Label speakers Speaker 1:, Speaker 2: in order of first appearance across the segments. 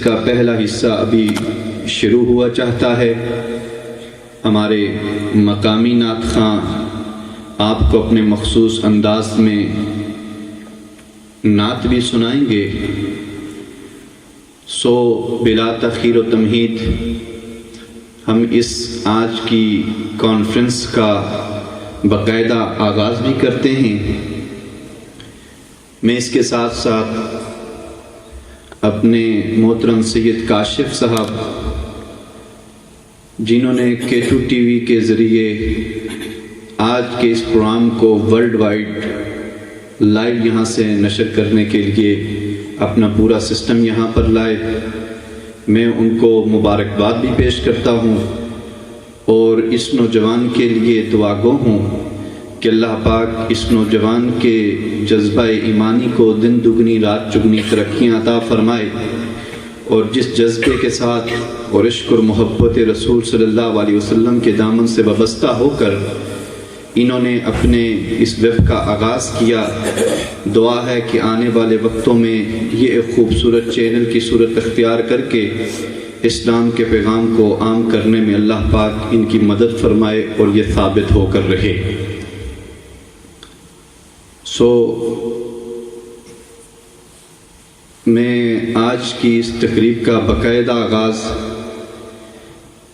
Speaker 1: کا پہلا حصہ ابھی شروع ہوا چاہتا ہے۔ ہمارے مقامی نعت خواں آپ کو اپنے مخصوص انداز میں نعت بھی سنائیں گے۔ سو بلا تاخیر و تمہید ہم اس آج کی کانفرنس کا باقاعدہ آغاز بھی کرتے ہیں۔ میں اس کے ساتھ ساتھ اپنے محترم سید کاشف صاحب جنہوں نے K2 ٹی وی کے ذریعے آج کے اس پروگرام کو ورلڈ وائڈ لائیو یہاں سے نشر کرنے کے لیے اپنا پورا سسٹم یہاں پر لائے، میں ان کو مبارکباد بھی پیش کرتا ہوں اور اس نوجوان کے لیے دعا گو ہوں کہ اللہ پاک اس نوجوان کے جذبہ ایمانی کو دن دگنی رات چگنی ترقیاں عطا فرمائے، اور جس جذبے کے ساتھ اور عشق اور محبت رسول صلی اللہ علیہ وسلم کے دامن سے وابستہ ہو کر انہوں نے اپنے اس ویب کا آغاز کیا، دعا ہے کہ آنے والے وقتوں میں یہ ایک خوبصورت چینل کی صورت اختیار کر کے اسلام کے پیغام کو عام کرنے میں اللہ پاک ان کی مدد فرمائے اور یہ ثابت ہو کر رہے۔ میں آج کی اس تقریب کا باقاعدہ آغاز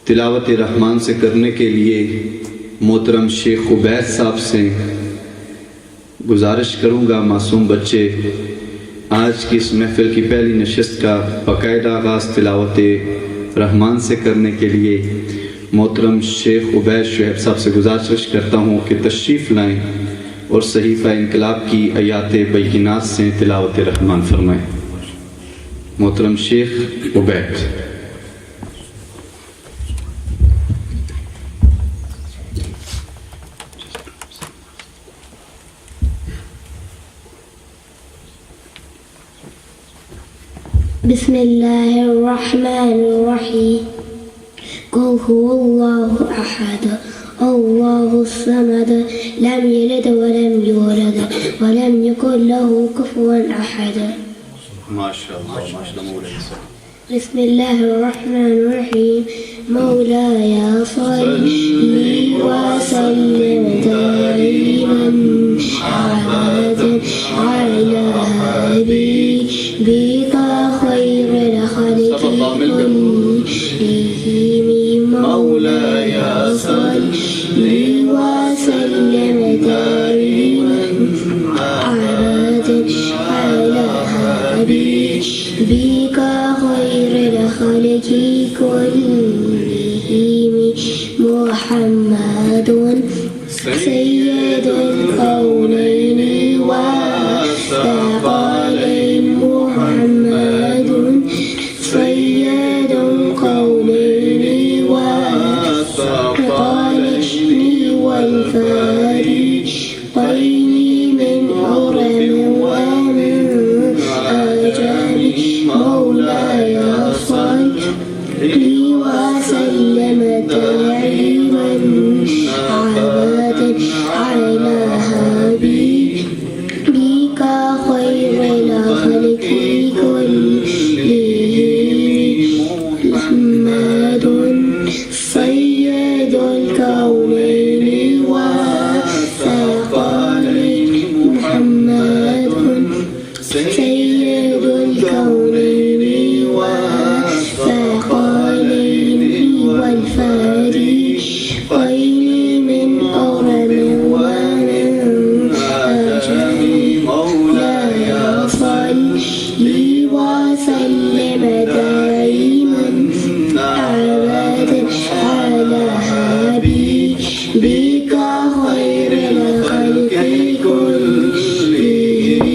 Speaker 1: تلاوت رحمان سے کرنے کے لیے محترم شیخ عبید صاحب سے گزارش کروں گا۔ معصوم بچے، آج کی اس محفل کی پہلی نشست کا باقاعدہ آغاز تلاوت رحمان سے کرنے کے لیے محترم شیخ عبید شعیب صاحب سے گزارش کرتا ہوں کہ تشریف لائیں اور صحیفہ انقلاب کی آیات بینات سے تلاوت رحمان فرمائیں۔ محترم شیخ عبید۔
Speaker 2: بسم اللہ الرحمن الرحیم۔ قل هو اللہ احد اللہ الصمد لم یلد ولم یولد ولم یکن له کفوا احد۔ بسم اللہ الرحمن الرحیم۔ مولاي صل وسلم دائما ابدا على حبيبك خير الخلق كلهم۔ مولاي صل وسلم دائما ابدا على حبيبك خير الخلق كلهم محمد سيد الكونين والثقلين محمد سيد الكونين والثقلين والفريقين من أرم ومن أجل مولاي صل وسلم دائما أبدا على حبيبك خير الخلق كلهم محمد سيد الكونين والثقلين محمد سيد الكونين والثقلين والفريقين من أرم ومن أجل مولاي صل وسلم دائما أبدا على حبيبك خير الخلق كلهم۔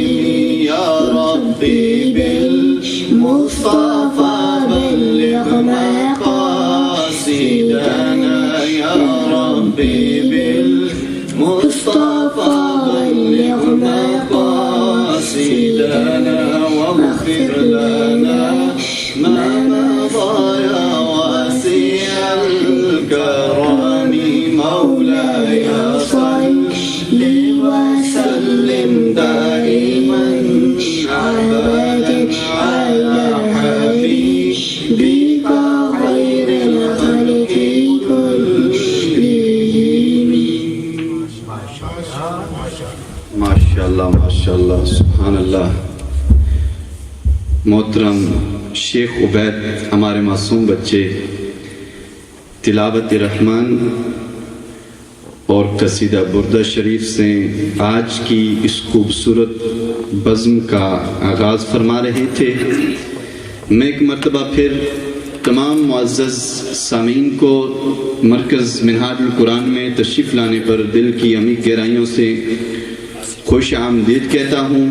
Speaker 2: يا ربي بالمصطفى بلغ مقاصدنا، يا ربي بالمصطفى بلغ مقاصدنا واغفر لنا ما مضى يا واسع الكرم۔ مولاي صل وسلم دائما أبدا على حبيبك
Speaker 3: بك خير الخلق كلهم.
Speaker 1: ماشاءاللہ سبحان اللہ. محترم شیخ عبید ہمارے معصوم بچے تلاوت رحمان اور قصیدہ بردہ شریف سے آج کی اس خوبصورت بزم کا آغاز فرما رہے تھے. میں ایک مرتبہ پھر تمام معزز سامعین کو مرکز منہاج القرآن میں تشریف لانے پر دل کی عمیق گہرائیوں سے خوش آمدید کہتا ہوں.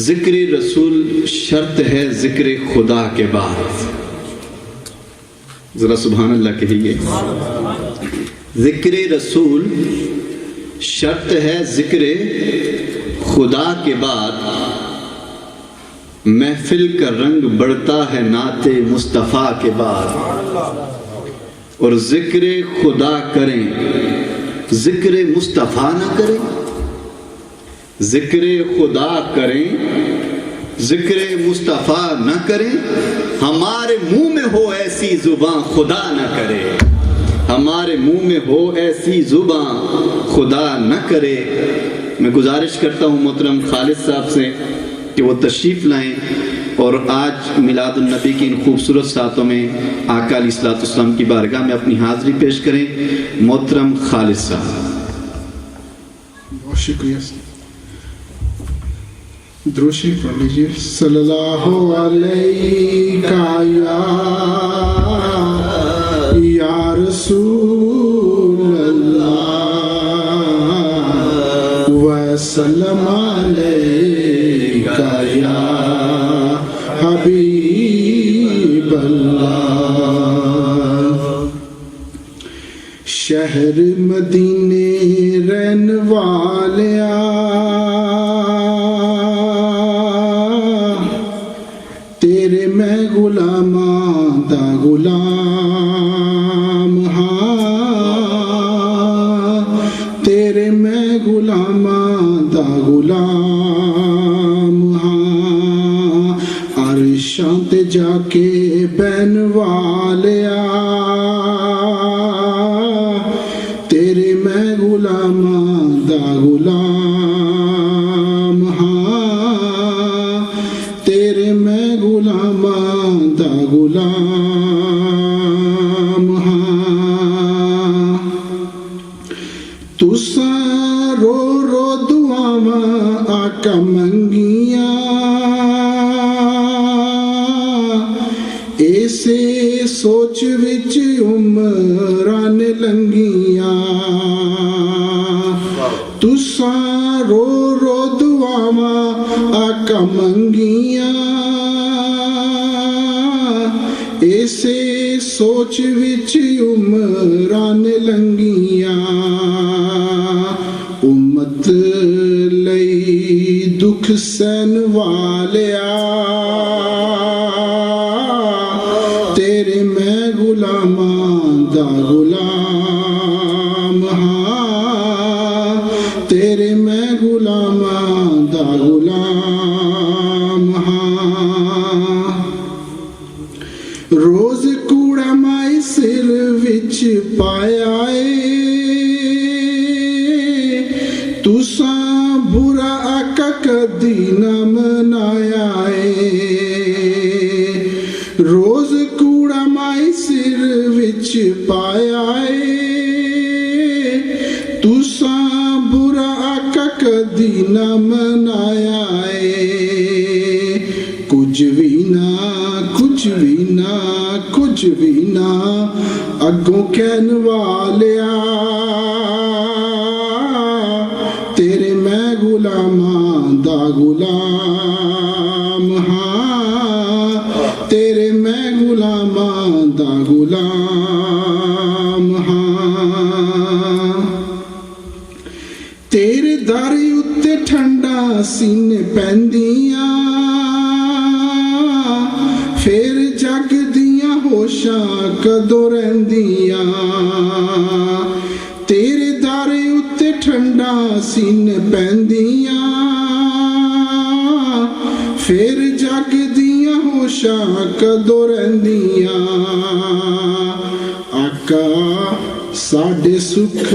Speaker 1: ذکر رسول شرط ہے ذکر خدا کے بعد. ذرا سبحان اللہ کہیے. ذکر رسول شرط ہے ذکر خدا کے بعد. محفل کا رنگ بڑھتا ہے نعت مصطفیٰ کے بعد. اور ذکر خدا کریں ذکر مصطفیٰ نہ کریں. ذکر خدا کریں ذکر مصطفیٰ نہ کریں. ہمارے منہ میں ہو ایسی زبان خدا نہ کرے. ہمارے منہ میں ہو ایسی زبان خدا نہ کرے. میں گزارش کرتا ہوں محترم خالد صاحب سے کہ وہ تشریف لائیں اور آج میلاد النبی کی ان خوبصورت ساعتوں میں آقا علیہ الصلوۃ والسلام کی بارگاہ میں اپنی حاضری پیش کریں. محترم خالد صاحب.
Speaker 4: بہت شکریہ. درود شریف پڑھ لیجیے. صلی اللہ علیہ یا رسول اللہ وسلم علیکہ یا حبیب اللہ. شہر مدینے رہن والیا تیرے میں غلاماں دا غلام ہاں. تیرے میں غلاماں دا غلام ہاں. عرشاں تے جا کے بہن والیا تیرے میں غلاماں دا غلام ہاں. تیرے میں غلاماں دا غلام ہاں. تساں رو رو دعاواں آقا منگیاں ایسے سوچ وچ عمران لنگیاں. تساں رو رو دعاواں آقا منگیاں ایسے سوچ وچ عمران لنگیاں. امت لئی دکھ سہن والیا تیرے میں غلاماں دا غلام ہاں. تیرے میں غلاماں دا غلام ہاں. روز کوڑا مائی سر وچ پایا اے تساں برا آقا کدی نہ منایا اے. روز کوڑا مائی سر وچ پایا اے تساں برا آقا کدی نہ منایا اے. کچھ بھی نہ کچھ بھی نہ کچھ بھی نہ اگوں کہن والیا تیرے میں غلاماں دا غلام ہاں. تیرے میں غلاماں دا غلام ہاں. تیرے در اتے ٹھنڈا سینے پیندیاں پھر جگ دیاں ہوشاں کدوں رہندیاں. تیرے در اتے ٹھنڈا سینے پیندیاں پھر جگ دیاں ہوشاں ਖਾਮੋਸ਼ਾਂ ਕਦੋਂ ਰਹਿੰਦੀਆਂ। ਆਕਾ ਸਾਡੇ ਸੁਖ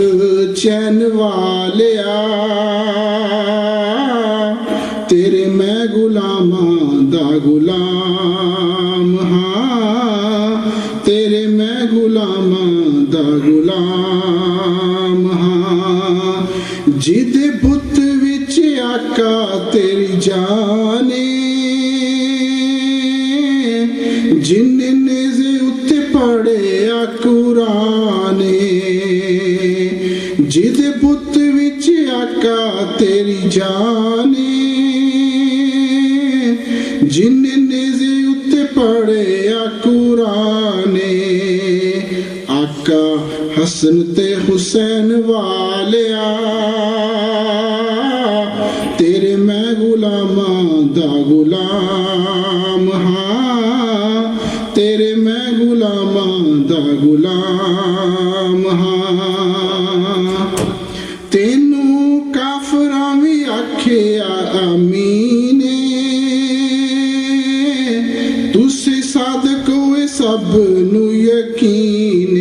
Speaker 4: ਚੈਨ ਵਾਲਿਆ, ਤੇਰੇ ਮੈਂ ਗੁਲਾਮਾਂ ਦਾ ਗੁਲਾਮ ਹਾਂ, ਤੇਰੇ ਮੈਂ ਗੁਲਾਮਾਂ ਦਾ ਗੁਲਾਮ ਹਾਂ। ਜਿਹਦੇ ਬੁੱਤ ਵਿੱਚ ਆਕਾ ਤੇਰੀ ਜਾਨ ਏ, ਜਿੰਨੇ ਨੇਜ਼ੇ ਉੱਤੇ ਪੜਿਆ ਕੁਰਾਨ ਏ। ਜਿਹਦੇ ਬੁੱਤ ਵਿੱਚ ਆਕਾ ਤੇਰੀ ਜਾਨ ਏ, ਜਿੰਨੇ ਨੇਜ਼ੇ ਉੱਤੇ ਪੜਿਆ ਕੁਰਾਨ ਏ। ਆਕਾ ਹਸਨ ਤੇ ਹੁਸੈਨ ਵਾਲਿਆ, ਤੇਰੇ ਮੈਂ ਗੁਲਾਮਾਂ ਦਾ ਗੁਲਾਮ ਹਾਂ, ਤੇਰੇ ਮੈਂ ਗੁਲਾਮਾਂ ਦਾ ਗੁਲਾਮ ਹਾਂ। ਤੈਨੂੰ ਕਾਫਰਾਂ ਵੀ ਆਖਿਆ ਆਮੀਨ, ਤੁਸੀਂ ਸਾਦਕ ਹੋਏ ਸਭ ਨੂੰ ਯਕੀਨ।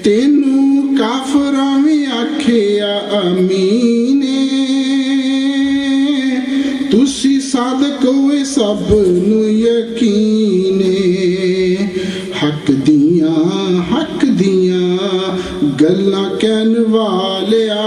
Speaker 4: ਤੈਨੂੰ ਕਾਫਰਾਂ ਵੀ ਆਖਿਆ ਆਮੀਨ, ਤੁਸੀਂ ਸਾਦਕ ਹੋਏ ਸਭ ਨੂੰ ਯਕੀਨ। ਹੱਕ ਦੀਆਂ ਗੱਲਾਂ ਕਹਿਣ ਵਾਲਿਆ,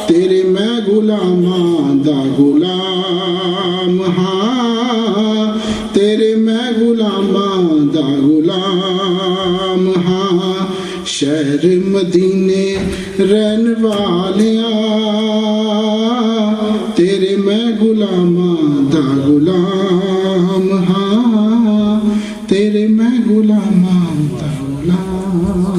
Speaker 4: ਤੇਰੇ ਮੈਂ ਗੁਲਾਮਾਂ ਦਾ ਗੁਲਾਮ ਹਾਂ, ਤੇਰੇ ਮੈਂ ਗੁਲਾਮਾਂ ਦਾ ਗੁਲਾਮ ਹਾਂ। ਸ਼ਹਿਰ ਮਦੀਨੇ ਰਹਿਣ ਵਾਲਿਆ, ਤੇਰੇ ਮੈਂ ਗੁਲਾਮਾਂ ਦਾ ਗੁਲਾਮ ਹਾਂ, ਤੇਰੇ ਮੈਂ ਗੁਲਾਮਾਂ ਦਾ ਗੁਲਾਮ ਹਾਂ।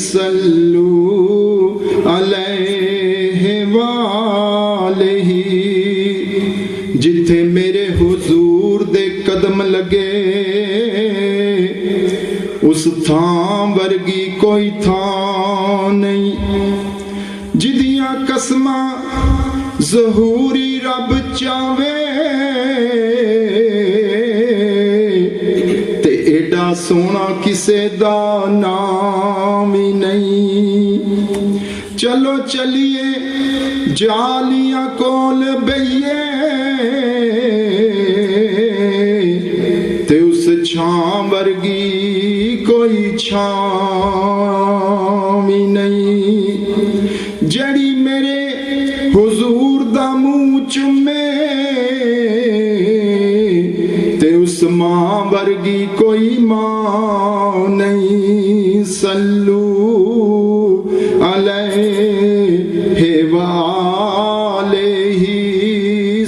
Speaker 4: صلو علیہ والہ جتھے میرے حضور دے قدم لگے اس تھاں ورگی کوئی تھاں نہیں جدیاں قسماں ظہوری رب چاہے تے ایڈا سونا کسے دا نام ہی نہیں چلو چلیے جالیاں کول بئیے تے اس چھاں ورگی کوئی چھاں ہی نہیں جڑی میرے حضور دا منہ چومے تے اس ماں ورگی کوئی ماں نہیں صلو علیہ والہ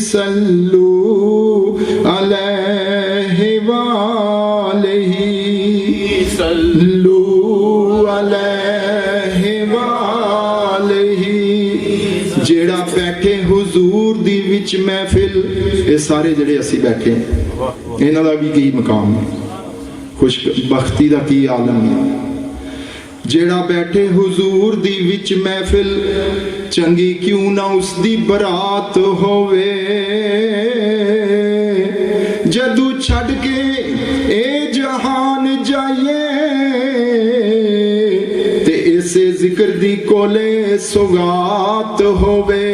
Speaker 4: صلو علیہ والہ صلو علیہ والہ جیڑا بیٹھے حضور دی وچ محفل اے سارے جڑے اسی بیٹھے ہیں انہاں دا بھی کی مقام ہے خوش بختی دا کی عالم ہے جیڑا بیٹھے حضور دی وچ محفل چنگی کیوں نہ اس دی برات ہووے جدو چھڑ کے اے جہان جائیے تے اسے ذکر دی کولے سوگات ہووے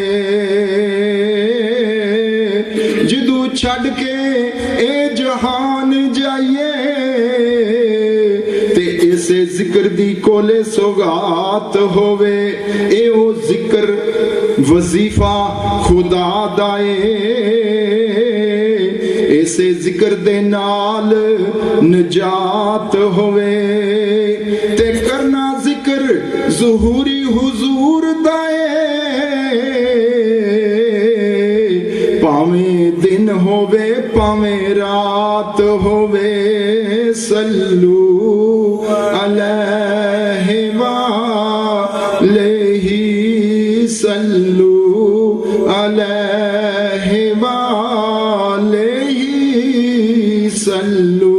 Speaker 4: جدو چھڑ کے اے جہان جائیے تے اسے ذکر دی کولے سوگات ہووے اے او ذکر وظیفہ خدا دائے اسے ذکر دے نال نجات ہووے تے کرنا ذکر ظہوری حضور دائے پاویں دن ہووے پاویں رات ہووے صلو علیہ والہ صلو علیہ والہ صلو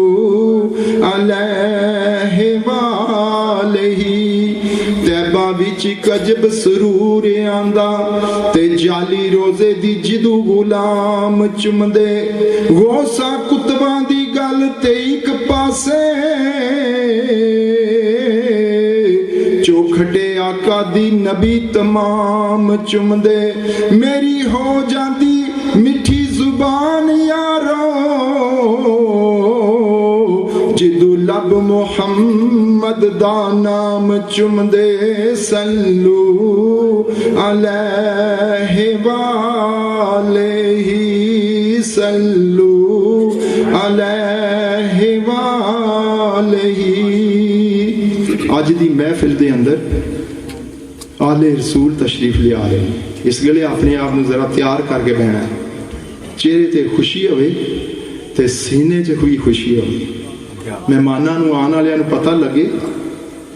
Speaker 4: علیہ والہ تیبہ وچ کجب سرور آندا تے جالی روزے دی جدو غلام چمدے غوثہ کتباں دی گل تے ایک پاسے چوکھٹے آقا دی نبی تمام چمدے میری ہو جاندی مٹھی زبان یارو جدو لب محمد دا نام چمدے صلو علیہ والہ صلو علیہ والہ آج دی محفل دے اندر آل رسول تشریف لے آ رہے ہیں اس گلے اپنے آپ نے ذرا تیار کر کے بہنا ہے چہرے تے خوشی ہوئے تے سینے چ ہوئی خوشی ہوئے مہماناں نو آن والے نو پتہ لگے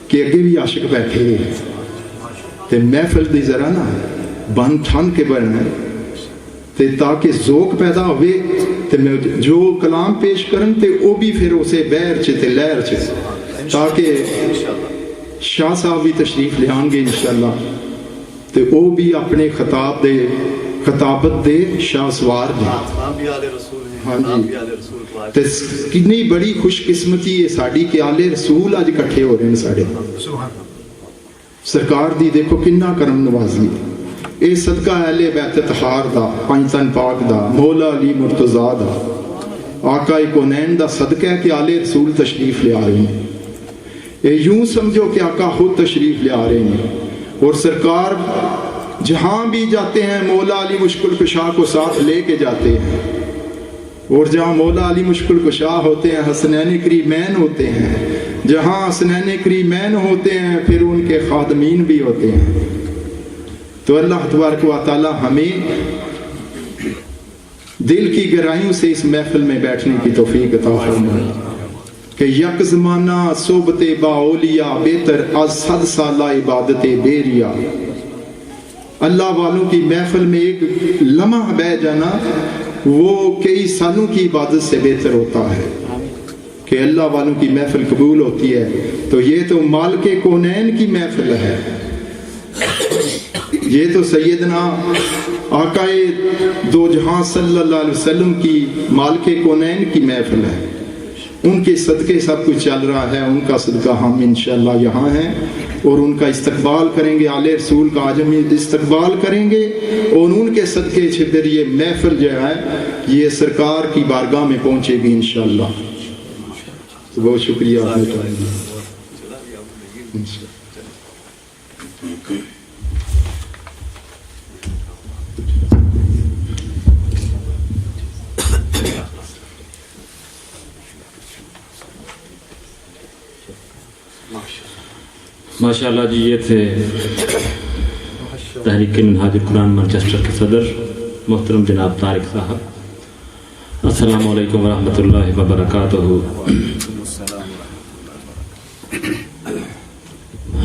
Speaker 4: کہ اگے بھی عاشق بیٹھے ہیں تے محفل دی ذرا نا بن ٹھن کے بہنا ہے تے تاکہ ذوق پیدا ہوئے تے میں جو کلام پیش کرن تے او بھی پھر اسے بہر چ تے لہر چ تاکہ شاہ صاحب بھی تشریف لے آن گے انشاءاللہ تے او بھی اپنے خطاب دے خطابت دے شاہ سوار دے ہاں جی تے کتنی بڑی خوش قسمتی ہے ساڑی کہ آل رسول آج کٹھے ہو رہے ہیں ساڑے سرکار دی دیکھو کننا کرم نوازی اے صدقہ اہل بیت طہار دا پنجتن پاک دا مولا علی مرتضیٰ دا آقا کونین دا صدقہ ہے کہ آل رسول تشریف لے آ رہے ہیں یوں سمجھو کہ آقا خود تشریف لے آ رہے ہیں اور سرکار جہاں بھی جاتے ہیں مولا علی مشکل کشا کو ساتھ لے کے جاتے ہیں اور جہاں مولا علی مشکل کشا ہوتے ہیں حسنین کریمین ہوتے ہیں جہاں حسنین کریمین ہوتے ہیں پھر ان کے خادمین بھی ہوتے ہیں تو اللہ تبارک و تعالی ہمیں دل کی گہرائیوں سے اس محفل میں بیٹھنے کی توفیق عطا فرمائے کہ یک زمانہ صحبت باولیا بہتر از 100 سالہ عبادت بیریا. اللہ والوں کی محفل میں ایک لمحہ بہ جانا وہ کئی سالوں کی عبادت سے بہتر ہوتا ہے. کہ اللہ والوں کی محفل قبول ہوتی ہے تو یہ تو مالک کونین کی محفل ہے. یہ تو سیدنا آقا دو جہاں صلی اللہ علیہ وسلم کی مالک کونین کی محفل ہے. ان کے صدقے سب کچھ چل رہا ہے. ان کا صدقہ ہم انشاءاللہ یہاں ہیں اور ان کا استقبال کریں گے. آل رسول کا آج ہم استقبال کریں گے اور ان کے صدقے سے پھر یہ محفل جو ہے یہ سرکار کی بارگاہ میں پہنچے گی انشاءاللہ. بہت شکریہ آپ نے ٹائم دیا.
Speaker 5: ماشاءاللہ جی. یہ تھے تحریک منہاج القرآن مانچسٹر کے صدر محترم جناب طارق صاحب. السلام علیکم ورحمۃ اللہ وبرکاتہ.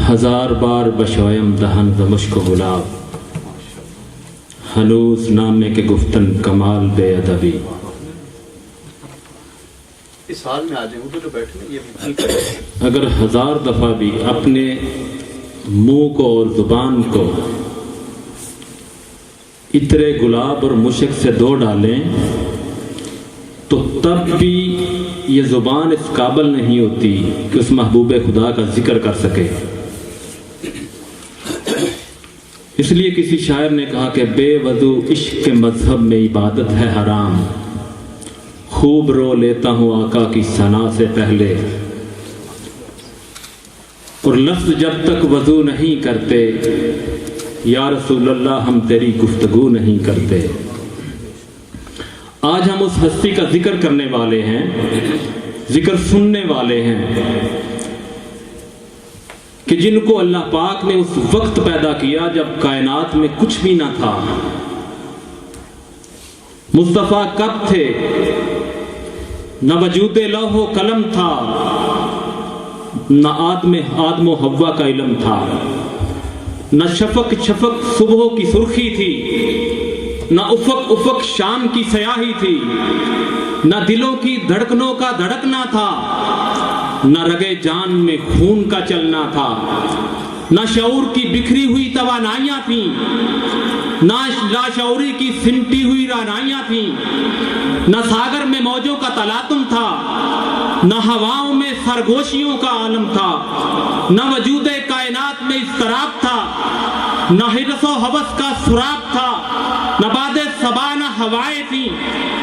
Speaker 5: ہزار بار بشویم دہن و مشک و گلاب، ہنوز نامے کے گفتن کمال بے ادبی.
Speaker 1: اس حال میں آ جائیں گے تو بیٹھے یہ
Speaker 5: اگر 1000 دفعہ بھی اپنے منہ کو اور زبان کو عطر گلاب اور مشک سے دھو ڈالیں تو تب بھی یہ زبان اس قابل نہیں ہوتی کہ اس محبوب خدا کا ذکر کر سکے. اس لیے کسی شاعر نے کہا کہ بے وضو عشق کے مذہب میں عبادت ہے حرام، خوب رو لیتا ہوں آقا کی ثنا سے پہلے، اور لفظ جب تک وضو نہیں کرتے یا رسول اللہ ہم تیری گفتگو نہیں کرتے. آج ہم اس ہستی کا ذکر کرنے والے ہیں، ذکر سننے والے ہیں کہ جن کو اللہ پاک نے اس وقت پیدا کیا جب کائنات میں کچھ بھی نہ تھا. مصطفیٰ کب تھے؟ نہ وجود لوح و قلم تھا، نہ آدم و حوا کا علم تھا، نہ شفق صبح کی سرخی تھی، نہ افق شام کی سیاہی تھی، نہ دلوں کی دھڑکنوں کا دھڑکنا تھا، نہ رگے جان میں خون کا چلنا تھا، نہ شعور کی بکھری ہوئی توانائیاں تھیں، نہ لاشعوری کی سمٹی ہوئی رانائیاں تھیں، نہ ساگر میں موجوں کا تلاطم تھا، نہ ہواؤں میں سرگوشیوں کا عالم تھا، نہ وجود کائنات میں اضطراب تھا، نہ حرص و حوث کا سراب تھا، نہ باد صبا نہ ہوائیں تھیں،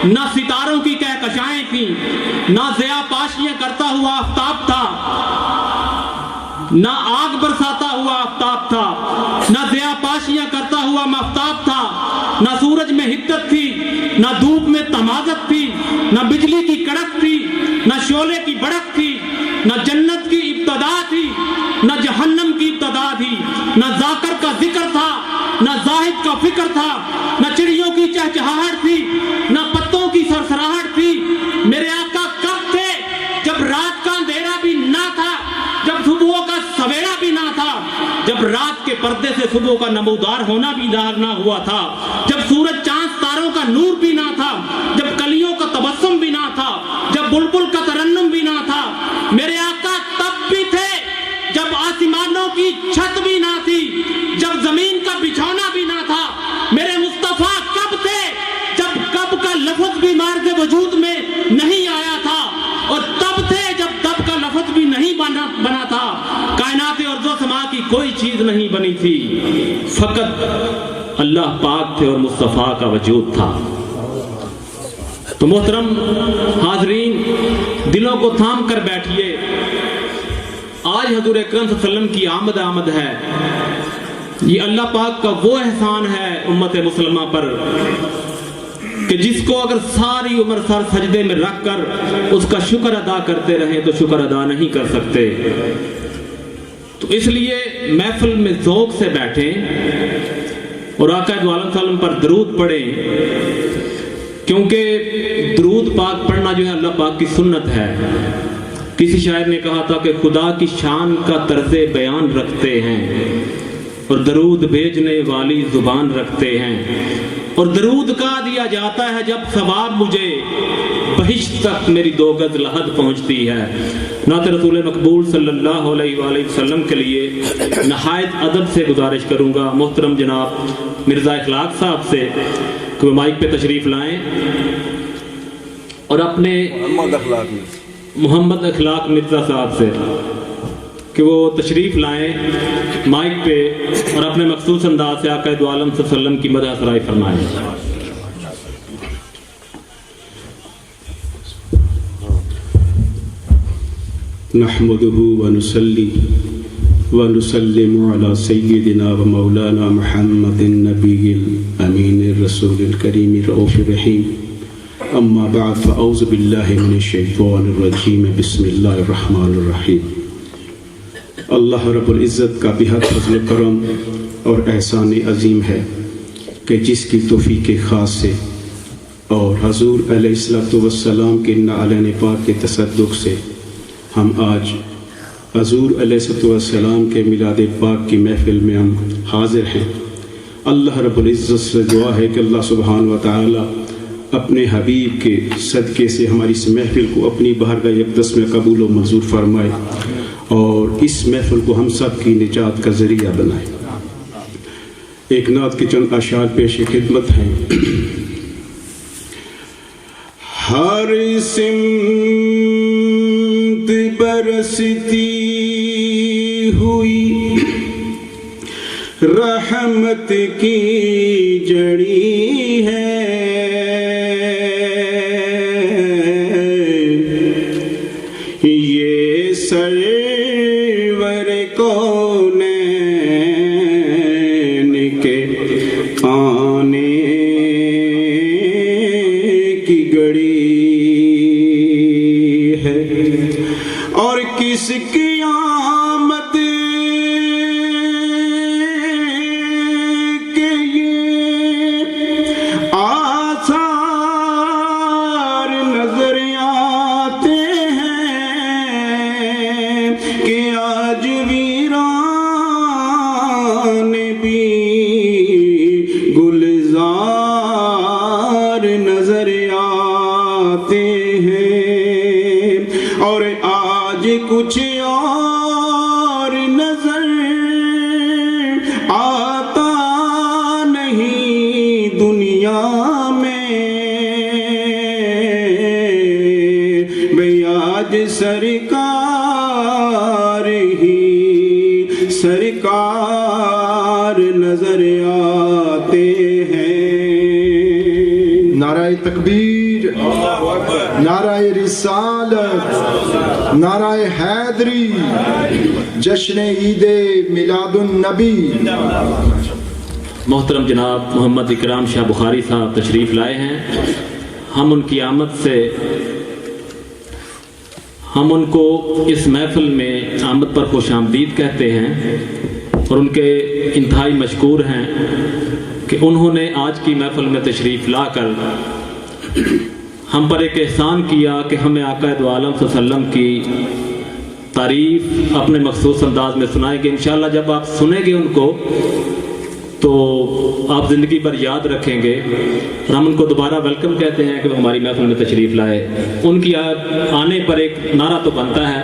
Speaker 5: نہ ستاروں کی کہکشائیں تھیں، نہ ضیاء پاشیاں کرتا ہوا آفتاب تھا، نہ آگ برساتا ہوا آفتاب تھا، نہ ضیاء پاشیاں کرتا ہوا مافتاب تھا، نہ سورج میں حدت تھی، نہ دھوپ میں تمازت تھی، نہ بجلی کی کڑک تھی، نہ شعلے کی بڑک تھی، نہ جنت کی ابتدا تھی، نہ جہنم کی ابتدا تھی، نہ ذاکر کا ذکر تھا، نہ زاہد کا فکر تھا، نہ چڑیوں کی چہچہاہٹ تھی، نہ پتوں کی سرسراہٹ تھی. میرے آقا کب تھے؟ جب رات کا اندھیرا بھی نہ تھا، جب صبح کا سویرا بھی نہ تھا، جب رات کے پردے سے صبح کا نمودار ہونا بھی نہ ہوا تھا، جب سورج چاند تاروں کا نور بھی نہ تھا، جب کلیوں کا تبسم بھی نہ تھا، جب بلبل کا ترنم بھی نہ تھا. میرے آقا تب بھی تھے جب آسمانوں کی چھت بھی نہ تھی، جب زمین کا بچھونا بھی نہ تھا. میرے مصطفیٰ کب تھے؟ جب کب کا لفظ بھی مارد وجود میں نہیں آیا تھا، اور تب تھے جب تب کا لفظ بھی نہیں بنا تھا. کائنات ارض و سما کی کوئی چیز نہیں بنی تھی، فقط اللہ پاک تھے اور مصطفیٰ کا وجود تھا. تو محترم حاضرین، دلوں کو تھام کر بیٹھیے. آج حضور اکرم صلی اللہ علیہ وسلم کی آمد ہے. یہ اللہ پاک کا وہ احسان ہے امت مسلمہ پر کہ جس کو اگر ساری عمر سر سجدے میں رکھ کر اس کا شکر ادا کرتے رہیں تو شکر ادا نہیں کر سکتے. تو اس لیے محفل میں ذوق سے بیٹھیں اور آقا دو عالم صلی اللہ علیہ وسلم پر درود پڑھیں، کیونکہ درود پاک پڑھنا جو ہے اللہ پاک کی سنت ہے. کسی شاعر نے کہا تھا کہ خدا کی شان کا طرز بیان رکھتے ہیں اور درود بھیجنے والی زبان رکھتے ہیں، اور درود کہا دیا جاتا ہے جب ثواب مجھے بہشت تک میری 2 گز لحد پہنچتی ہے۔ نعت رسول مقبول صلی اللہ علیہ وآلہ وسلم کے لیے نہایت ادب سے گزارش کروں گا محترم جناب مرزا اخلاق صاحب سے کہ وہ مائک پہ تشریف لائیں اور اپنے محمد اخلاق مرزا صاحب سے کہ وہ تشریف لائیں مائک پہ اور اپنے مخصوص انداز سے آقا دو عالم صلی اللہ علیہ وسلم کی مدح سرائی فرمائیں۔
Speaker 6: نحمده ونصلي ونسلم على سيدنا ومولانا محمد النبي الأمين الرسول الكريم الرؤوف الرحيم أما بعد فأعوذ بالله من الشيطان الرجيم بسم الله الرحمن الرحيم۔ اللہ رب العزت کا بہت فضل و کرم اور احسان عظیم ہے کہ جس کی توفیق خاص سے اور حضور علیہ الصلوۃ والسلام کے نعلین پاک کے تصدق سے ہم آج حضور علیہ الصلوۃ والسلام کے میلاد پاک کی محفل میں ہم حاضر ہیں۔ اللہ رب العزت سے دعا ہے کہ اللہ سبحانہ و تعالی اپنے حبیب کے صدقے سے ہماری اس محفل کو اپنی بارگاہ اقدس میں قبول و منظور فرمائے اور اس محفل کو ہم سب کی نجات کا ذریعہ بنائے۔ ایک نعت کے چند اشعار پیش خدمت ہیں۔ ہر سمت برستی ہوئی رحمت کی جڑی ہے، یہ سرور کونین کے آنے کی گڑی ہے، اور کس کی آمد کے یہ آثار نظر آتے ہیں کہ آج ویران بھی گلزار نظر آتے ہیں، اور آج کچھ اور نظر آتا نہیں دنیا میں، بھئی آج سرکار ہی سرکار نظر آتے ہیں۔
Speaker 4: نعرہ تکبیر، نعرہ رسالت، نعرہ حیدری، جشن عید میلاد النبی۔
Speaker 5: محترم جناب محمد اکرام شاہ بخاری صاحب تشریف لائے ہیں۔ ہم ان کی آمد سے ہم ان کو اس محفل میں آمد پر خوش آمدید کہتے ہیں اور ان کے انتہائی مشکور ہیں کہ انہوں نے آج کی محفل میں تشریف لا کر ہم پر ایک احسان کیا کہ ہمیں آقا دو عالم صلی اللہ علیہ وسلم کی تعریف اپنے مخصوص انداز میں سنائیں گے۔ انشاءاللہ جب آپ سنیں گے ان کو تو آپ زندگی پر یاد رکھیں گے، اور ہم ان کو دوبارہ ویلکم کہتے ہیں کہ وہ ہماری محفل میں تشریف لائے۔ ان کی آنے پر ایک نعرہ تو بنتا ہے،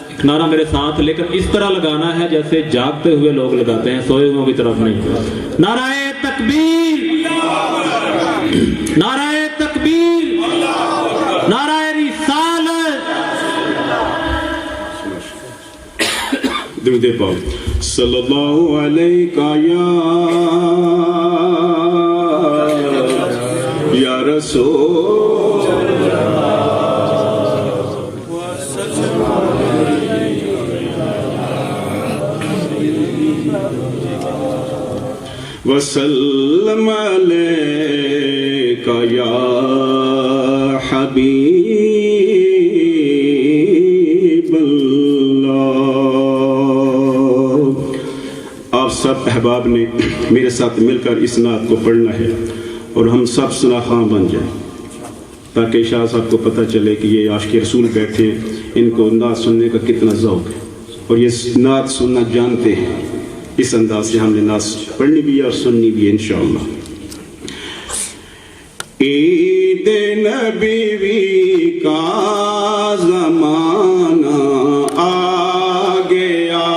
Speaker 5: ایک نعرہ میرے ساتھ، لیکن اس طرح لگانا ہے جیسے جاگتے ہوئے لوگ لگاتے ہیں، سوئے ہوئے کی طرف نہیں۔ نعرہ تکبیر، نعرہ تکبیر، نعرہ رسالت۔
Speaker 6: درود پاک صلی اللہ علیہ یا رسول وسلم علیکہ یا حبیب اللہ۔ آپ سب احباب نے میرے ساتھ مل کر اس نعت کو پڑھنا ہے اور ہم سب سنا خواں بن جائیں۔ تاکہ شاہ صاحب کو پتہ چلے کہ یہ عاشق رسول بیٹھے ہیں، ان کو نعت سننے کا کتنا ذوق ہے اور یہ نعت سننا جانتے ہیں۔ اس انداز سے ہم نے نعت پڑھنی بھی ہے اور سننی بھی ہے انشاءاللہ۔ عید نبوی کا زمانہ آ گیا،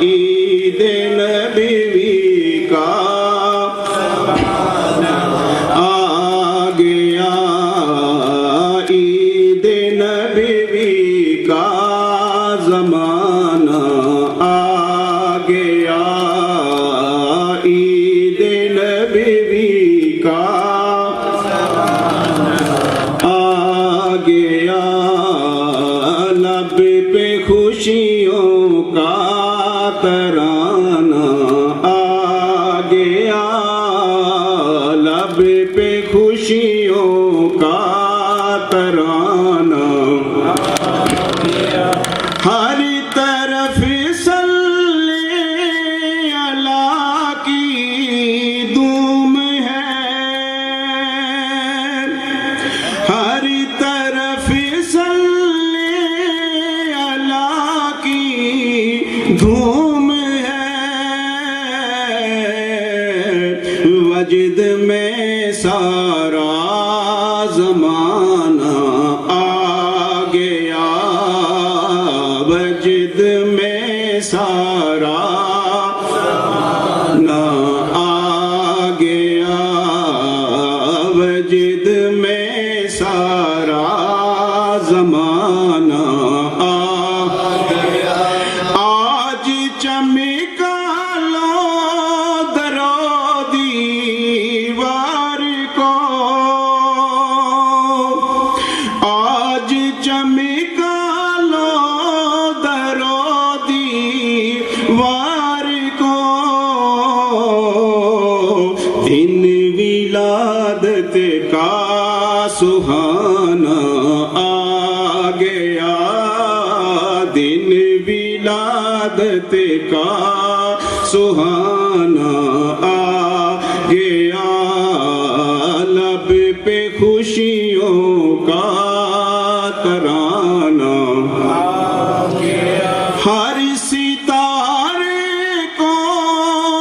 Speaker 6: عید نبوی کا آ گیا، عید نبوی کا زمانہ آ گیا، عید نبوی کا آ گیا، لب پہ خوشیوں کا ترانہ آ گیا، لب پہ خوشیوں کا ترانہ، ہر طرف صلی اللہ کی دھوم ہے، ہر طرف صلی اللہ کی دھوم ہے، وجد میں سارا زمانہ آ گیا، وجد میں سارا نہ آ گیا، وجد میں سارا زمانہ آ گیا، آج چمکا لو درو دیوار کو، آج چمکا لو درو دیوار کو، دن ولادت کا سہانا آ گیا، دن ولادت کا سہانا آ گیا، لب پہ خوشیوں کا ترانہ آ گیا، ہر ستارے کو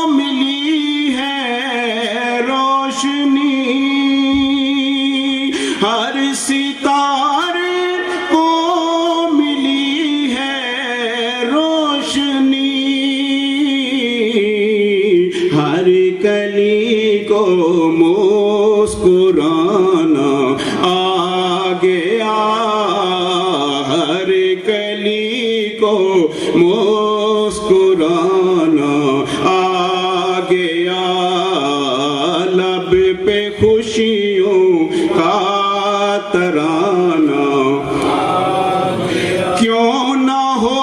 Speaker 6: ملی ہے روشنی، ہر ستارے کو ملی ہے روشنی، ہر کلی کو مسکرانا آ گیا، ہر کلی کو مسکرانا آ گیا، لب پہ خوشیوں کا ترانہ آ گیا، کیوں نہ ہو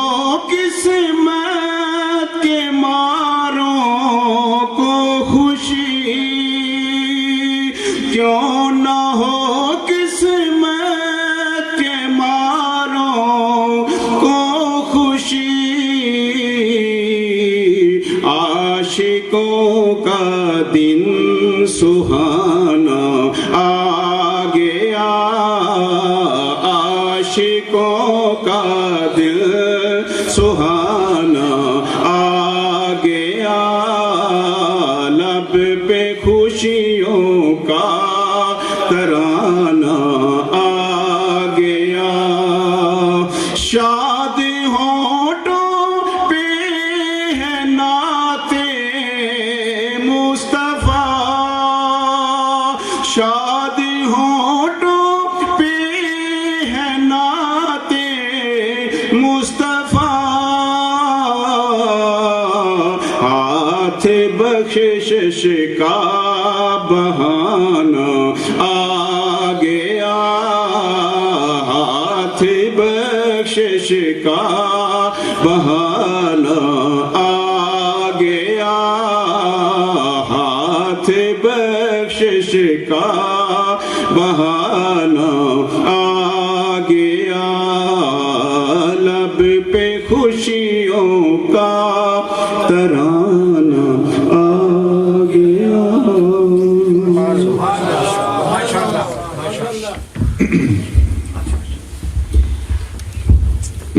Speaker 6: قسمت کے ماروں کو خوشی، کیوں نہ ہو قسمت کے ماروں کو خوشی، عاشقوں کا دن سہانا آ گیا، عاشقوں کا دل سہانا آ گیا، لب پہ خوشیوں کا ترانہ آ گیا، شاد ہونٹوں پہ ہے نعت مصطفیٰ، شاد ہونٹوں پہ ہے نعت مصطفیٰ، ہاتھ بخشش کا بہانہ آ گیا، ہاتھ بخشش کا بہانہ آ گیا، ہاتھ بخشش کا بہانہ آ گیا، لب پہ خوشیوں کا ترانہ آ گیا۔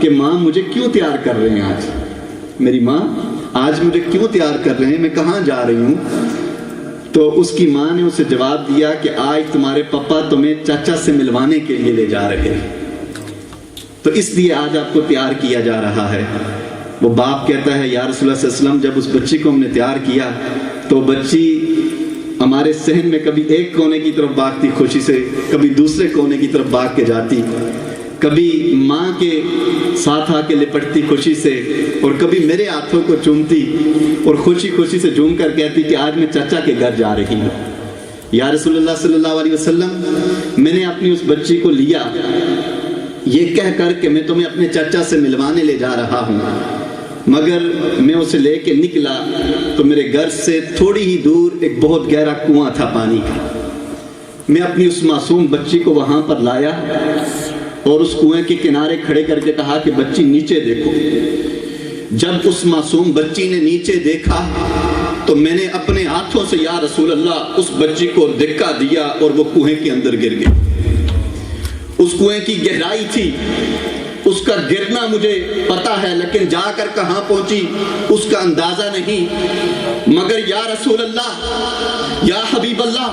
Speaker 1: کہ ماں مجھے کیوں تیار کر رہے ہیں آج؟ میری ماں آج مجھے کیوں تیار کر رہے ہیں، میں کہاں جا رہی ہوں؟ تو اس کی ماں نے اسے جواب دیا کہ آج تمہارے پپا تمہیں چاچا سے ملوانے کے لیے لے جا رہے ہیں، تو اس لیے آج آپ کو تیار کیا جا رہا ہے۔ وہ باپ کہتا ہے یا رسول اللہ صلی اللہ علیہ وسلم، جب اس بچی کو ہم نے تیار کیا تو بچی ہمارے صحن میں کبھی ایک کونے کی طرف بھاگتی خوشی سے، کبھی دوسرے کونے کی طرف بھاگ کے جاتی، کبھی ماں کے ساتھ آ کے لپٹتی خوشی سے، اور کبھی میرے ہاتھوں کو چومتی اور خوشی خوشی سے جھوم کر کہتی کہ آج میں چچا کے گھر جا رہی ہوں۔ یا رسول اللہ صلی اللہ علیہ وسلم، میں نے اپنی اس بچی کو لیا یہ کہہ کر کہ میں تمہیں اپنے چچا سے ملوانے لے جا رہا ہوں، مگر میں اسے لے کے نکلا تو میرے گھر سے تھوڑی ہی دور ایک بہت گہرا کنواں تھا پانی کا۔ میں اپنی اس معصوم بچی کو وہاں پر لایا اور اس کنویں کے کنارے کھڑے کر کے کہا کہ بچی نیچے دیکھو۔ جب اس معصوم بچی نے نیچے دیکھا تو میں نے اپنے ہاتھوں سے یا رسول اللہ اس بچی کو دھکا دیا اور وہ کنویں کے اندر گر گئی۔ اس کنویں کی گہرائی تھی، اس کا گرنا مجھے پتا ہے، لیکن جا کر کہاں پہنچی اس کا اندازہ نہیں، مگر یا رسول اللہ، یا حبیب اللہ،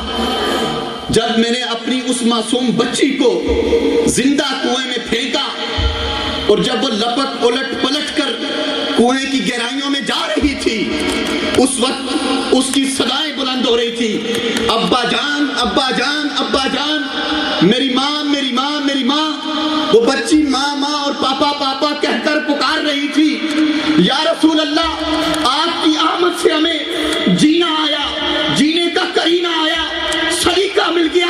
Speaker 1: جب میں نے اپنی اس معصوم بچی کو زندہ کنویں میں پھینکا اور جب وہ لپٹ الٹ پلٹ کر کنویں کی گہرائیوں میں جا رہی تھی، اس وقت اس کی صدائیں بلند ہو رہی تھی، ابا جان ابا جان ابا جان، میری ماں میری ماں میری ماں۔ وہ بچی ماں ماں اور پاپا پاپا کہہ کر پکار رہی تھی۔ یا رسول اللہ، آپ کی آمد سے ہمیں جینا آیا، جینے کا کرینہ آیا، سلیقہ مل گیا،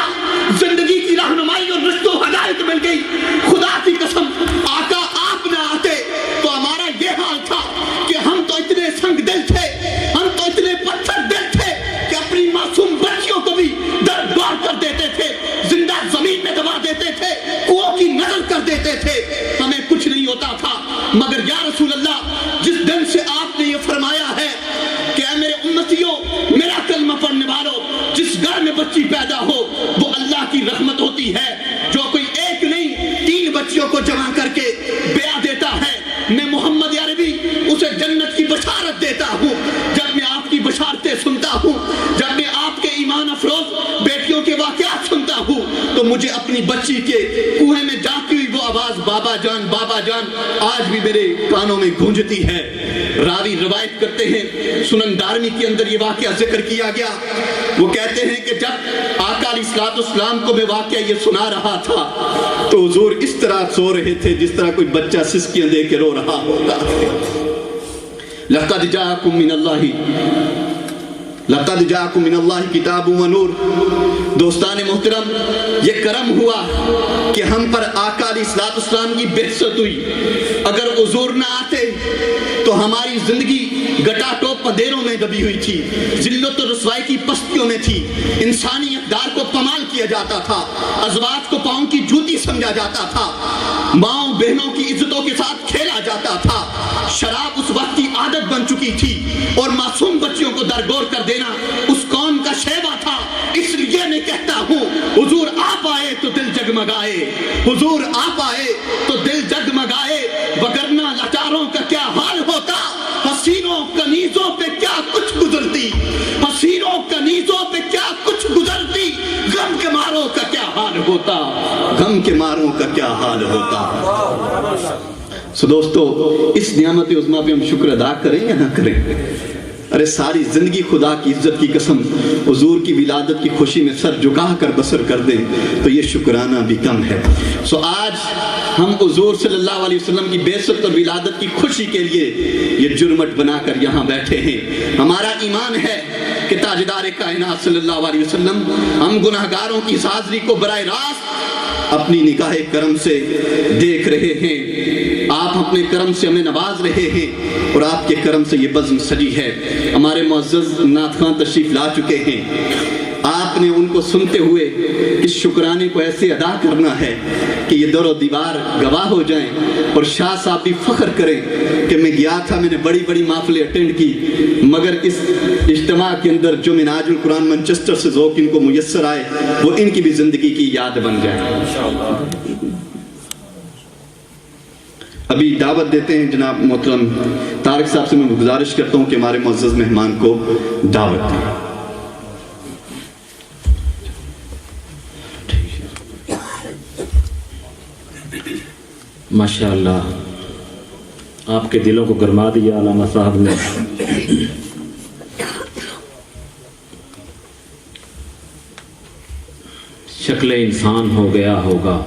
Speaker 1: زندگی کی رہنمائی اور رشد و ہدایت مل گئی۔ خدا کی قسم آقا آپ نہ آتے تو ہمارا یہ حال تھا کہ ہم تو اتنے سنگ دل تھے، ہم تو اتنے پتھر دل تھے کہ اپنی معصوم بچیوں کو بھی درگور کر دیتے تھے، زندہ زمین میں دبا دیتے تھے، کنووں کی نظر کر دیتے تھے، ہمیں کچھ نہیں ہوتا تھا۔ مگر یا رسول اللہ، جس دن سے آپ نے یہ فرمایا ہے کہ اے میرے امتیوں میرا کلمہ پڑھنے والوں، جس گھر میں بچی پیدا ہو وہ اللہ کی رحمت ہوتی ہے۔ جو کوئی ایک نہیں 3 بچیوں کو جمع کر کے بیعت دیتا ہے، میں محمد عربی اسے جنت کی بشارت دیتا ہوں۔ جب میں آپ کی بشارتیں سنتا ہوں، جب میں آپ کے ایمان افروز بیٹیوں کے واقعات سنتا ہوں، تو مجھے اپنی بچی کے کنویں میں جاتی ہوئی وہ آواز بابا جان آج بھی میرے کانوں میں گونجتی ہے۔ راوی روایت کرتے ہیں، سنن دارمی کے اندر یہ واقعہ ذکر کیا گیا، وہ کہتے ہیں کہ جب آقا علیہ الصلوۃ والسلام کو میں واقعہ یہ سنا رہا تھا تو حضور اس طرح سو رہے تھے جس طرح کوئی بچہ سسکیاں دے کے رو رہا ہوگا۔ لقد جاءکم من اللہ کتاب و نور۔ دوستان محترم، یہ کرم ہوا کہ ہم پر آقا علیہ الصلوۃ والسلام کی بعثت ہوئی۔ اگر حضور نہ آتے تو ہماری زندگی گٹا ٹوپ اندھیروں میں دبی ہوئی تھی، ذلت و رسوائی کی پستیوں میں تھی، انسانی اقدار کو پامال کیا جاتا تھا، ازواج کو پاؤں کی جوتی سمجھا جاتا تھا، ماؤں بہنوں کی عزتوں کے ساتھ کھیلا جاتا تھا، شراب اس وقت کی عادت بن چکی تھی، اور معصوم بچیوں کو درگور کر دینا اس قوم کا شیوا تھا۔ اس لیے میں کہتا ہوں، حضور آپ آئے تو دل جگمگائے، حضور آپ آئے تو دل جگمگائے، وگرنہ لاچاروں کا کیا حال ہوتا، حسینوں کنیزوں پہ کیا کچھ گزرتی، حسینوں کنیزوں پہ کیا کچھ گزرتی، غم کے ماروں کا کیا حال ہوتا، غم کے ماروں کا کیا حال ہوتا۔ سو دوستو، اس نعمت عظمیٰ پہ ہم شکر ادا کریں یا نہ کریں؟ ارے ساری زندگی خدا کی عزت کی قسم حضور کی ولادت کی خوشی میں سر جھکا کر بسر کر دیں تو یہ شکرانہ بھی کم ہے۔ سو آج ہم حضور صلی اللہ علیہ وسلم کی بعثت اور ولادت کی خوشی کے لیے یہ جرمٹ بنا کر یہاں بیٹھے ہیں۔ ہمارا ایمان ہے کہ تاجدار کائنات صلی اللہ علیہ وسلم ہم گناہگاروں کی حاضری کو براہ راست اپنی نگاہ کرم سے دیکھ رہے ہیں۔ آپ اپنے کرم سے ہمیں نواز رہے ہیں اور آپ کے کرم سے یہ بزم سجی ہے۔ ہمارے معزز نعت خواں تشریف لا چکے ہیں، آپ نے ان کو سنتے ہوئے اس شکرانے کو ایسے ادا کرنا ہے کہ یہ در و دیوار گواہ ہو جائیں، اور شاہ صاحب بھی فخر کریں کہ میں گیا تھا، میں نے بڑی بڑی محفلیں اٹینڈ کی، مگر اس اجتماع کے اندر جو منہاج القرآن منچسٹر سے ذوق ان کو میسر آئے وہ ان کی بھی زندگی کی یاد بن جائے۔ ابھی دعوت دیتے ہیں جناب محترم طارق صاحب سے میں گزارش کرتا ہوں کہ ہمارے معزز مہمان کو دعوت دیں.
Speaker 5: ماشاءاللہ آپ کے دلوں کو گرما دیا علامہ صاحب نے. شکل انسان ہو گیا ہوگا